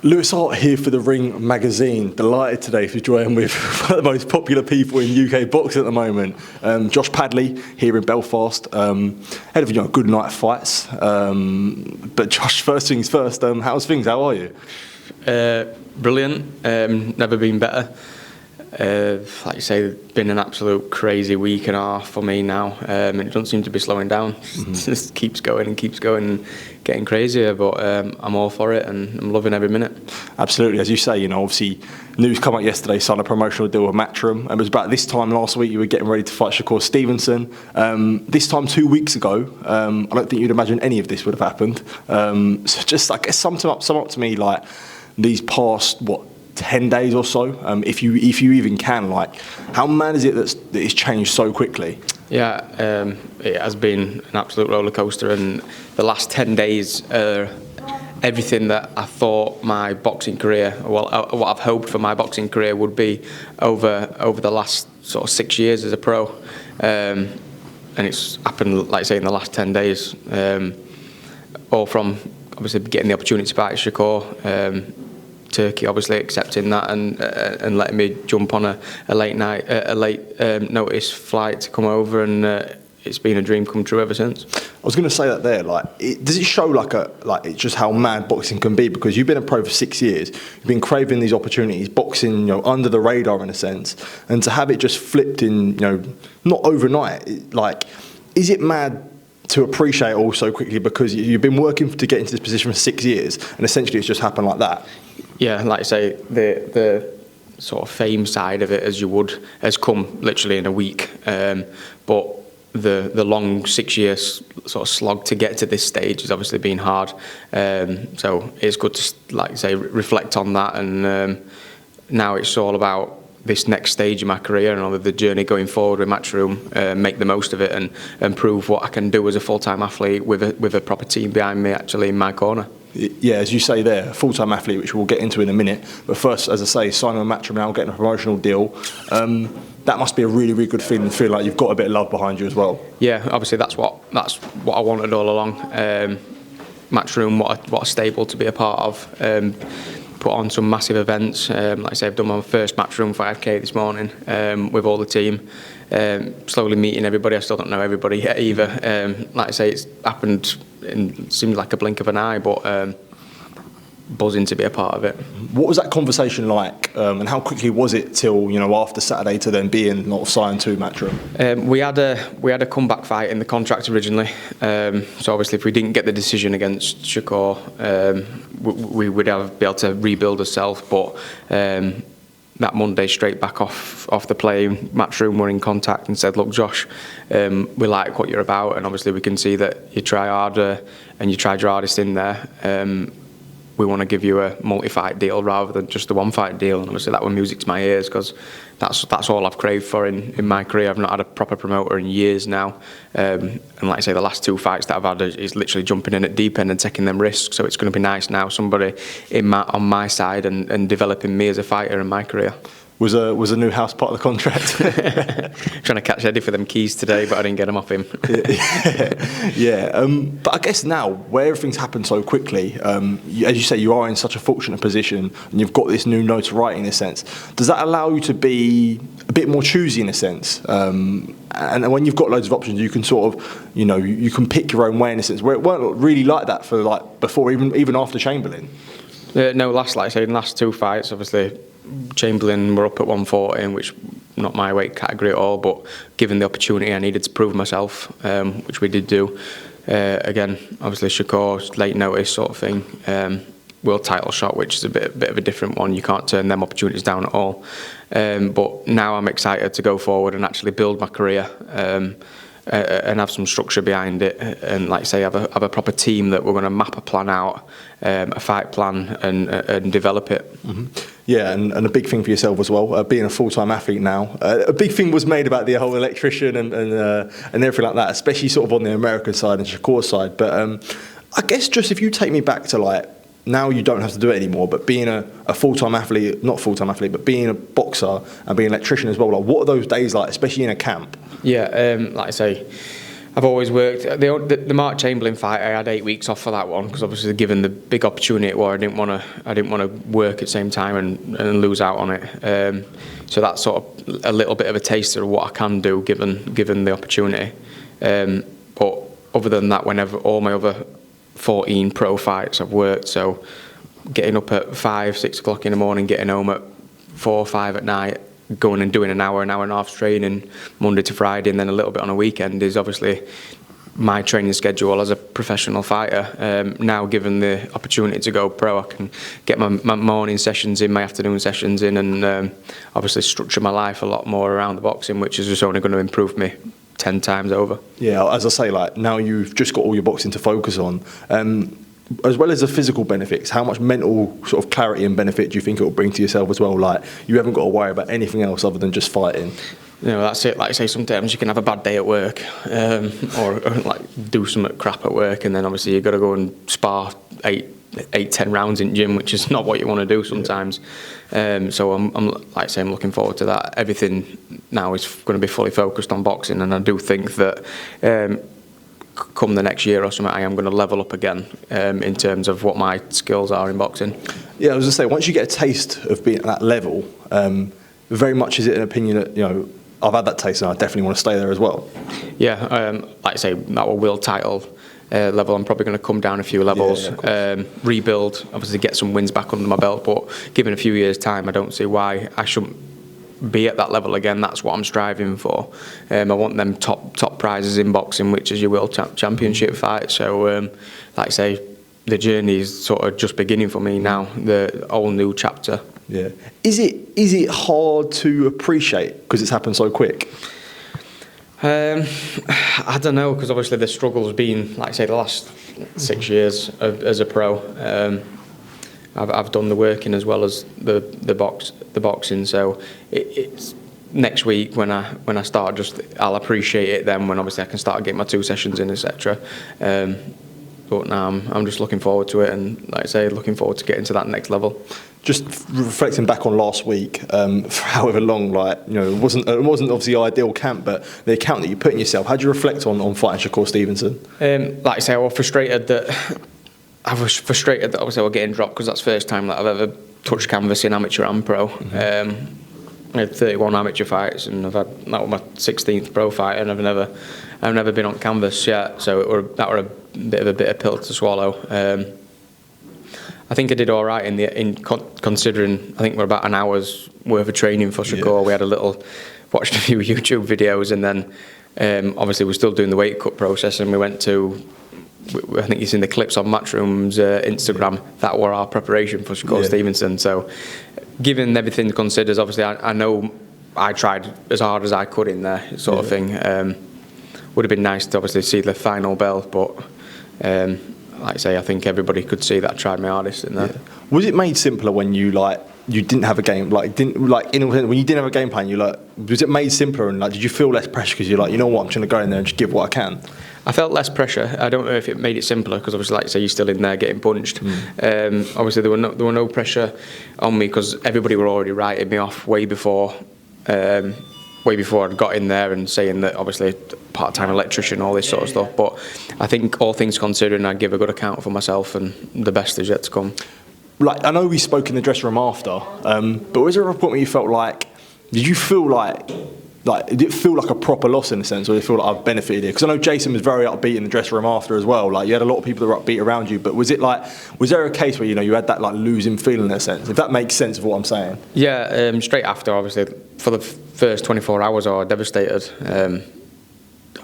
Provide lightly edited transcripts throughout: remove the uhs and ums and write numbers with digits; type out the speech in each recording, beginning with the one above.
Lewis Hart here for The Ring magazine. Delighted today to join with one of the most popular people in UK boxing at the moment. Josh Padley here in Belfast, head of good night fights. But Josh, first things first, how's things? How are you? Brilliant. Never been better. Like you say, it's been an absolute crazy week and a half for me now. It doesn't seem to be slowing down. It just keeps going and getting crazier. But I'm all for it and I'm loving every minute. Absolutely, as you say, obviously news come out yesterday, signed a promotional deal with Matchroom. It was about this time last week you were getting ready to fight Shakur Stevenson. This time 2 weeks ago, I don't think you'd imagine any of this would have happened. So just, I guess, sum up to me like these past 10 days or so, if you even can, like how mad is it that it's changed so quickly? Yeah, it has been an absolute roller coaster, and the last 10 days everything that I thought my boxing career, what I've hoped for my boxing career would be over the last sort of 6 years as a pro, and it's happened, like I say, in the last 10 days, all from obviously getting the opportunity to fight Shakur, Turkey obviously accepting that and letting me jump on a late notice flight to come over, and it's been a dream come true ever since. I was going to say that there. Does it show it's just how mad boxing can be? Because you've been a pro for 6 years, you've been craving these opportunities, boxing, under the radar in a sense, and to have it just flipped in, not overnight. Is it mad to appreciate it all so quickly because you've been working to get into this position for 6 years, and essentially it's just happened like that? Yeah, like I say, the sort of fame side of it, has come literally in a week. But the long 6 years sort of slog to get to this stage has obviously been hard. So it's good to, like I say, reflect on that, and now it's all about this next stage in my career and the journey going forward with Matchroom, make the most of it and prove what I can do as a full-time athlete with a proper team behind me, actually in my corner. Yeah, as you say there, a full-time athlete, which we'll get into in a minute. But first, as I say, signing with Matchroom now, getting a promotional deal, that must be a really, really good feeling to feel like you've got a bit of love behind you as well. Yeah, obviously that's what I wanted all along. Matchroom, what a stable to be a part of. Put on some massive events. Like I say, I've done my first Matchroom 5K this morning with all the team. Slowly meeting everybody. I still don't know everybody yet either. Like I say, it's happened in seemed like a blink of an eye, but buzzing to be a part of it. What was that conversation like, and how quickly was it till after Saturday to then being not signed to Matchroom? We had a comeback fight in the contract originally, so obviously if we didn't get the decision against Shakur, we would be able to rebuild ourselves. But that Monday, straight back off the plane, Matchroom were in contact and said, "Look, Josh, we like what you're about, and obviously we can see that you try harder and you tried your hardest in there. We want to give you a multi-fight deal rather than just a one-fight deal." And obviously that was music to my ears, because that's all I've craved for in my career. I've not had a proper promoter in years now, and like I say, the last 2 fights that I've had is literally jumping in at deep end and taking them risks. So it's going to be nice now, somebody on my side and developing me as a fighter in my career. Was a new house part of the contract? Trying to catch Eddie for them keys today, but I didn't get them off him. Yeah. But I guess now, where everything's happened so quickly, as you say, you are in such a fortunate position, and you've got this new notoriety in a sense. Does that allow you to be a bit more choosy in a sense? And when you've got loads of options, you can sort of, you can pick your own way in a sense, where it weren't really like that for before, even after Chamberlain. No, like I say, in the last 2 fights, obviously, Chamberlain were up at 140, which not my weight category at all, but given the opportunity I needed to prove myself, which we did do. Again, obviously Shakur, late notice sort of thing, world title shot, which is a bit of a different one. You can't turn them opportunities down at all. But now I'm excited to go forward and actually build my career, and have some structure behind it, and like I say, have a proper team that we're going to map a plan out, a fight plan, and develop it. Mm-hmm. Yeah, and a big thing for yourself as well, being a full-time athlete now. A big thing was made about the whole Electrician and everything like that, especially sort of on the American side and Shakur's side. But I guess just if you take me back to now you don't have to do it anymore, but being a full-time athlete, not full-time athlete, but being a boxer and being an electrician as well, what are those days like, especially in a camp? Yeah, like I say, I've always worked. The Mark Chamberlain fight, I had 8 weeks off for that one because obviously given the big opportunity it was, I didn't want to work at the same time and lose out on it. So that's sort of a little bit of a taster of what I can do given the opportunity. But other than that, whenever all my other 14 pro fights I've worked, so getting up at 5, 6 o'clock in the morning, getting home at 4 or 5 at night, going and doing an hour and a half training Monday to Friday and then a little bit on a weekend is obviously my training schedule as a professional fighter. Now given the opportunity to go pro, I can get my morning sessions in, my afternoon sessions in, and obviously structure my life a lot more around the boxing, which is just only going to improve me 10 times over. Yeah, as I say, like now you've just got all your boxing to focus on. As well as the physical benefits, how much mental sort of clarity and benefit do you think it will bring to yourself as well? Like you haven't got to worry about anything else other than just fighting. You know, that's it. Like I say, sometimes you can have a bad day at work, or like do some crap at work, and then obviously you've got to go and spar 10 rounds in the gym, which is not what you want to do sometimes. So I'm like I say, I'm looking forward to that. Everything now is going to be fully focused on boxing, and I do think that come the next year or something, I am going to level up again in terms of what my skills are in boxing. Yeah, I was going to say, once you get a taste of being at that level, very much is it an opinion that, you know, I've had that taste and I definitely want to stay there as well? Yeah, like I say, that world title level, I'm probably going to come down a few levels, rebuild, obviously get some wins back under my belt, but given a few years' time, I don't see why I shouldn't be at that level again. That's what I'm striving for. I want them top prizes in boxing, which is your world championship fight. So, like I say, the journey is sort of just beginning for me now. The whole new chapter. Yeah. Is it hard to appreciate because it's happened so quick? I don't know, because obviously the struggle's been, like I say, the last 6 years as a pro. I've done the working as well as the boxing, so it's next week when I start, I'll appreciate it then, when obviously I can start getting my 2 sessions in, etc. But now I'm just looking forward to it, and like I say, looking forward to getting to that next level. Just reflecting back on last week, for however long, like, you know, it wasn't obviously the ideal camp, but the account that you put in yourself, how do you reflect on fighting Shakur Stevenson? Like I say, I was frustrated that obviously I was getting dropped, because that's the first time that I've ever touched canvas in amateur and pro. I had 31 amateur fights, and that was my 16th pro fight, and I've never been on canvas yet, so that were a bit of a bitter pill to swallow. I think I did all right considering I think we're about an hour's worth of training for Shakur. Yeah. We had watched a few YouTube videos, and then obviously we're still doing the weight cut process, and we went to, I think you've seen the clips on Matchroom's Instagram. That were our preparation for Shakur Stevenson. So, given everything considered, obviously I know I tried as hard as I could in there, sort of thing. Would have been nice to obviously see the final bell, but like I say, I think everybody could see that I tried my hardest in there. Yeah. Was it made simpler when you didn't have a game, when you didn't have a game plan? Was it made simpler, and did you feel less pressure because you're like, you know what, I'm just going to go in there and just give what I can? I felt less pressure. I don't know if it made it simpler, because obviously, like I say, you're still in there getting punched. Obviously, there were no pressure on me, because everybody were already writing me off way before I'd got in there, and saying that obviously part-time electrician, all this sort of stuff. But I think all things considering, I give a good account for myself, and the best is yet to come. Like, I know we spoke in the dressing room after, but was there a point where you felt like, did you feel like did it feel like a proper loss in a sense, or did it feel like I've benefited here? Because I know Jason was very upbeat in the dressing room after as well. Like, you had a lot of people that were upbeat around you, but was there a case where, you know, you had that like losing feeling in a sense, if that makes sense of what I'm saying? Yeah, straight after, obviously, for the first 24 hours, I was devastated.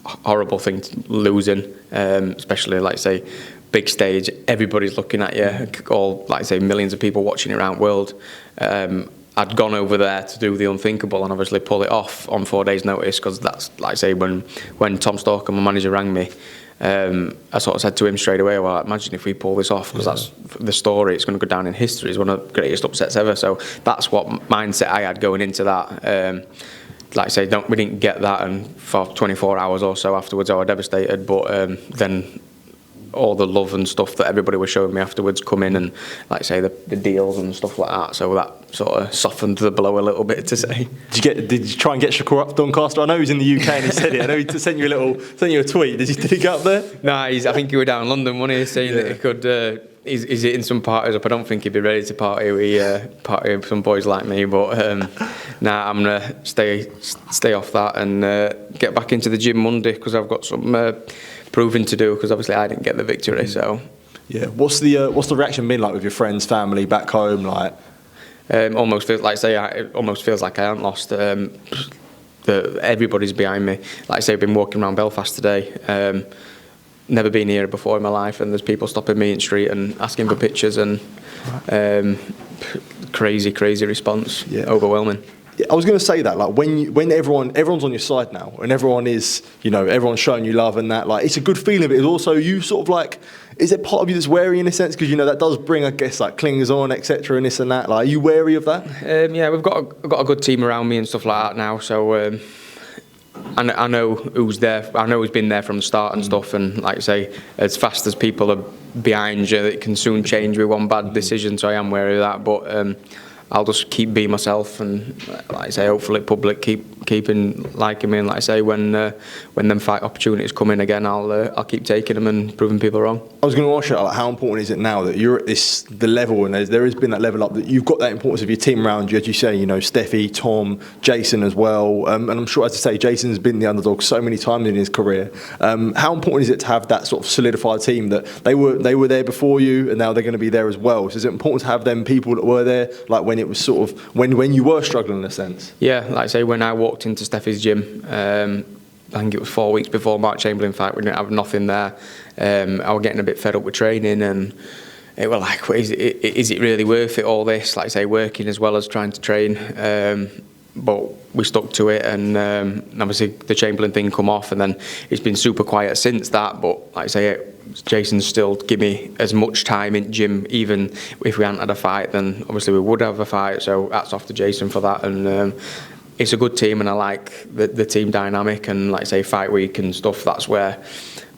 Horrible thing, losing, especially, like, say, big stage, everybody's looking at you, all, like, say, millions of people watching it around the world. I'd gone over there to do the unthinkable and obviously pull it off on 4 days' notice, because that's, like I say, when Tom Stalker, my manager, rang me, I sort of said to him straight away, well, imagine if we pull this off, because that's the story, it's going to go down in history, it's one of the greatest upsets ever. So that's what mindset I had going into that. Like I say, we didn't get that, and for 24 hours or so afterwards I was devastated, but then all the love and stuff that everybody was showing me afterwards come in, and like I say, the deals and stuff like that. So that sort of softened the blow a little bit, to say. Did you try and get Shakur up to Doncaster? I know he's in the UK and he said it. I know he sent you a tweet. Did he get up there? Nah, I think he was down in London, wasn't he? Saying that he could. He's hitting some parties up. I don't think he'd be ready to party with some boys like me. But nah, I'm gonna stay off that and get back into the gym Monday, because I've got some proving to do. Because obviously I didn't get the victory. So yeah, what's the reaction been like with your friends, family back home? Like, almost feels like I haven't lost. Everybody's behind me. Like I say, I've been walking around Belfast today. Never been here before in my life, and there's people stopping me in the street and asking for pictures, and crazy response, overwhelming. Yeah, I was going to say that, like when everyone's on your side now, and everyone's showing you love and that, like it's a good feeling, but it's also you sort of like, is it part of you that's wary in a sense, because that does bring, I guess, like clingers on, etc. and this and that. Like, are you wary of that? Yeah, we've got a good team around me and stuff like that now, so. I know who's there. I know who's been there from the start and stuff. And like I say, as fast as people are behind you, it can soon change with one bad decision. So I am wary of that. But I'll just keep being myself, and like I say, hopefully public keeping liking me. And like I say, when them fight opportunities come in again, I'll keep taking them and proving people wrong. I was going to ask you, like, how important is it now that you're at the level, and there has been that level up, that you've got that importance of your team around you, as you say, Steffi, Tom, Jason as well, and I'm sure, as I say, Jason's been the underdog so many times in his career. How important is it to have that sort of solidified team, that they were there before you and now they're going to be there as well? So is it important to have them people that were there, like when it was sort of when you were struggling in a sense? Yeah, like I say, when I walked into Steffi's gym, I think it was 4 weeks before Mark Chamberlain fight, we didn't have nothing there. I was getting a bit fed up with training, and it was like, is it really worth it, all this? Like I say, working as well as trying to train. But we stuck to it, and obviously the Chamberlain thing come off, and then it's been super quiet since that. But like I say, Jason still give me as much time in gym, even if we hadn't had a fight, then obviously we would have a fight. So hats off to Jason for that, and it's a good team, and I like the team dynamic, and like I say, fight week and stuff. That's where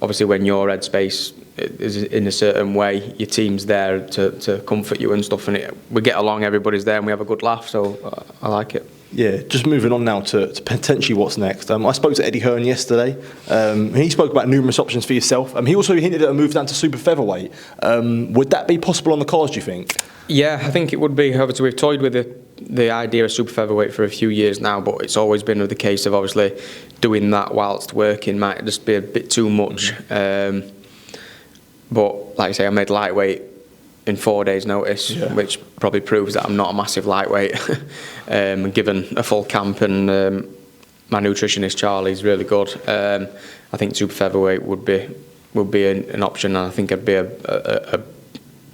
obviously when your headspace is in a certain way, your team's there to comfort you and stuff, and we get along, everybody's there, and we have a good laugh. So I like it. Yeah, just moving on now to potentially what's next. I spoke to Eddie Hearn yesterday. He spoke about numerous options for yourself. He also hinted at a move down to super featherweight. Would that be possible on the cards, do you think? Yeah, I think it would be. Obviously, we've toyed with the idea of super featherweight for a few years now, but it's always been the case of obviously doing that whilst working might just be a bit too much. But like I say, I made lightweight in 4 days' notice, which probably proves that I'm not a massive lightweight. Given a full camp, and my nutritionist Charlie's really good, I think super featherweight would be an option, and I think I'd be a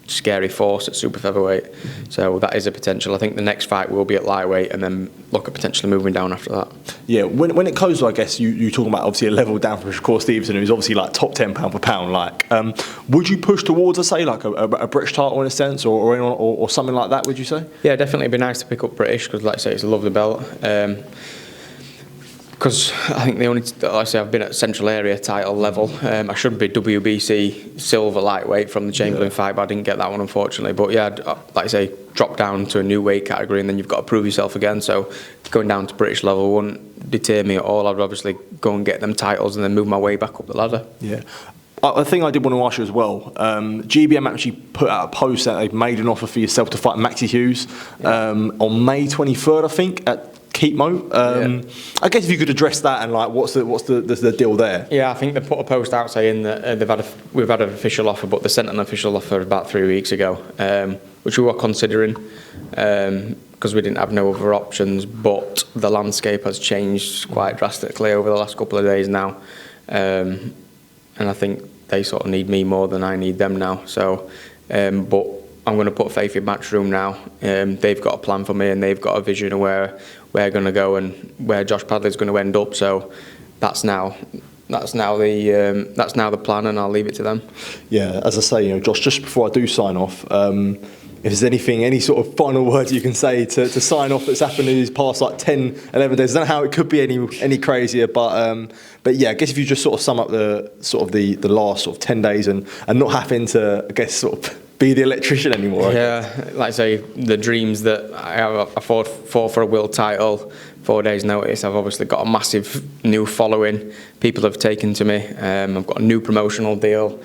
scary force at super featherweight. So that is a potential. I think the next fight will be at lightweight, and then look at potentially moving down after that. Yeah, when it goes, I guess you talking about obviously a level down from Shakur Stevenson, who's obviously like top 10 pound for pound. Like, would you push towards, say, like a British title in a sense, or something like that? Would you say? Yeah, definitely. It'd be nice to pick up British, because, like I say, it's a lovely belt. Because I think I've been at Central Area title level. I should be WBC silver lightweight from the Chamberlain fight, but I didn't get that one, unfortunately. But yeah, like I say, drop down to a new weight category, and then you've got to prove yourself again. So going down to British level wouldn't deter me at all. I'd obviously go and get them titles and then move my way back up the ladder. Yeah. I think I did want to ask you as well. GBM actually put out a post that they've made an offer for yourself to fight Maxi Hughes on May 23rd, I think, at Keepmo. I guess if you could address that, and like what's the deal there? Yeah, I think they put a post out saying that we've had an official offer, but they sent an official offer about 3 weeks ago, which we were considering because we didn't have no other options. But the landscape has changed quite drastically over the last couple of days now, and I think they sort of need me more than I need them now. So, but I'm going to put faith in Matchroom now. They've got a plan for me, and they've got a vision of where we're going to go and where Josh Padley's going to end up. So that's now the plan, and I'll leave it to them. Yeah, as I say, Josh, just before I do sign off, if there's anything, any sort of final words you can say to sign off that's happened in these past like 10, 11 days. I don't know how it could be any crazier, but yeah, I guess if you just sort of sum up the last sort of 10 days and not having to, I guess, sort of be the electrician anymore. Yeah, like I say, the dreams that I fought for a world title, 4 days notice. I've obviously got a massive new following. People have taken to me. I've got a new promotional deal.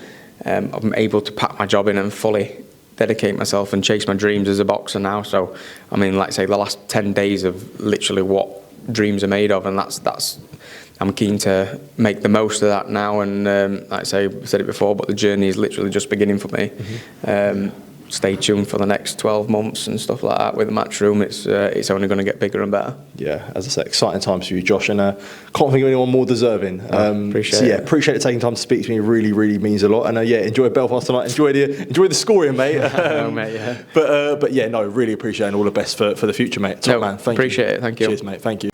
I'm able to pack my job in and fully dedicate myself and chase my dreams as a boxer now. So, I mean, like I say, the last 10 days of literally what dreams are made of, and that's I'm keen to make the most of that now. And like I say, I said it before, but the journey is literally just beginning for me. Stay tuned for the next 12 months and stuff like that with the Matchroom. It's only going to get bigger and better. Yeah, as I said, exciting times for you, Josh, and can't think of anyone more deserving. Appreciate it. Appreciate it taking time to speak to me. Really, really means a lot. And enjoy Belfast tonight. Enjoy the scoring, mate. Mate, yeah. But yeah, no, really appreciate it, and all the best for the future, mate. Top man, thank you. Appreciate it. Thank you. Cheers, mate. Thank you.